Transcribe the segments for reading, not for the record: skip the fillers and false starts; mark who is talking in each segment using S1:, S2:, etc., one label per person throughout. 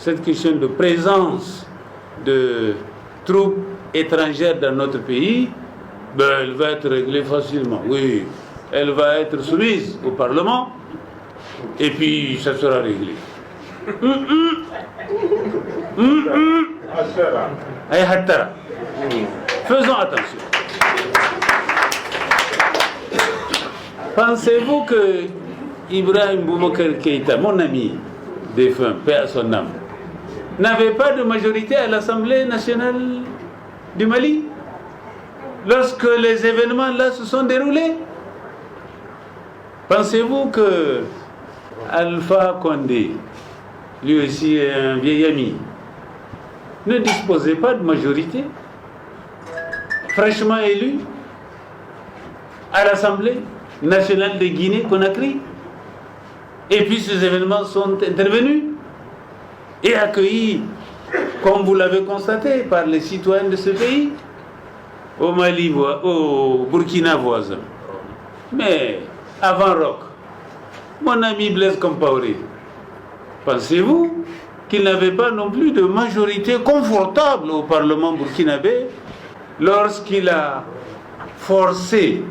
S1: cette question de présence de troupes étrangères dans notre pays, elle va être réglée facilement. Oui, elle va être soumise au Parlement et puis ça sera réglé. Faisons attention. Pensez-vous que Ibrahim Boubacar Keïta, mon ami défunt, paix à son âme, n'avait pas de majorité à l'Assemblée nationale du Mali lorsque les événements là se sont déroulés? Pensez-vous que Alpha Condé, lui aussi un vieil ami, ne disposait pas de majorité fraîchement élu à l'Assemblée nationale de Guinée-Conakry? Et puis ces événements sont intervenus et accueillis, comme vous l'avez constaté, par les citoyens de ce pays, au Mali, au Burkina voisin. Mais avant Roch, mon ami Blaise Compaoré, pensez-vous qu'il n'avait pas non plus de majorité confortable au Parlement burkinabé lorsqu'il a forcé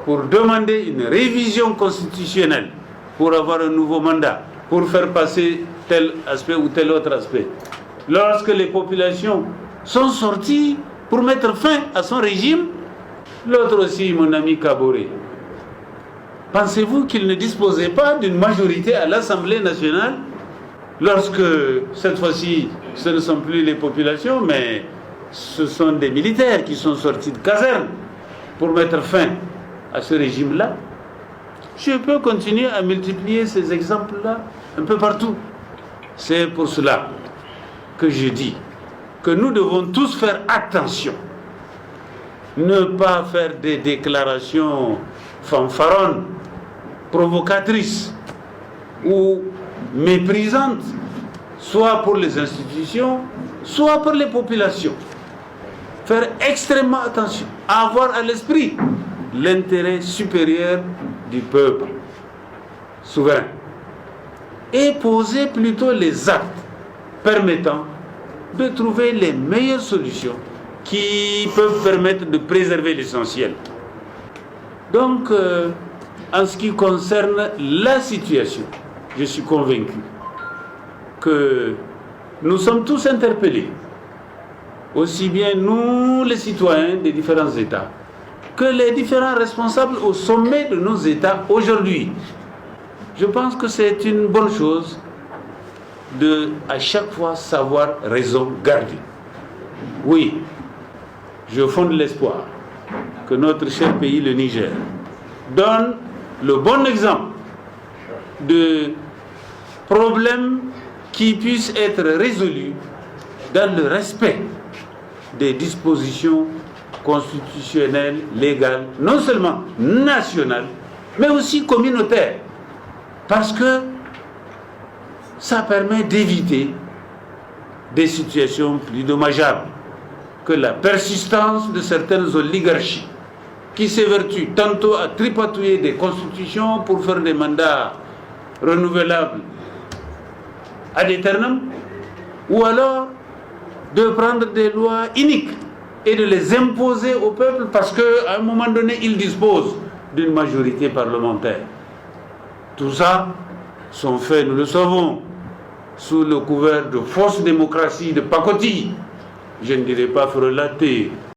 S1: pour demander une révision constitutionnelle, pour avoir un nouveau mandat, pour faire passer tel aspect ou tel autre aspect? Lorsque les populations sont sorties pour mettre fin à son régime, l'autre aussi, mon ami Kaboré, pensez-vous qu'il ne disposait pas d'une majorité à l'Assemblée nationale lorsque, cette fois-ci, ce ne sont plus les populations, mais ce sont des militaires qui sont sortis de caserne pour mettre fin à ce régime-là? Je peux continuer à multiplier ces exemples-là un peu partout. C'est pour cela que je dis que nous devons tous faire attention. Ne pas faire des déclarations fanfaronnes, provocatrices ou méprisantes, soit pour les institutions, soit pour les populations. Faire extrêmement attention, avoir à l'esprit l'intérêt supérieur du peuple souverain et poser plutôt les actes permettant de trouver les meilleures solutions qui peuvent permettre de préserver l'essentiel. Donc, en ce qui concerne la situation, je suis convaincu que nous sommes tous interpellés, aussi bien nous les citoyens des différents États que les différents responsables au sommet de nos États aujourd'hui. Je pense que c'est une bonne chose de, à chaque fois, savoir raison garder. Oui, je fonde l'espoir que notre cher pays, le Niger, donne le bon exemple de problèmes qui puissent être résolus dans le respect des dispositions constitutionnelles, légales, non seulement nationales, mais aussi communautaires. Parce que ça permet d'éviter des situations plus dommageables que la persistance de certaines oligarchies qui s'évertuent tantôt à tripatouiller des constitutions pour faire des mandats renouvelables ad aeternum, ou alors de prendre des lois iniques et de les imposer au peuple parce qu'à un moment donné, ils disposent d'une majorité parlementaire. Tout ça sont faits, nous le savons, sous le couvert de fausse démocratie, de pacotille, je ne dirais pas frelatée,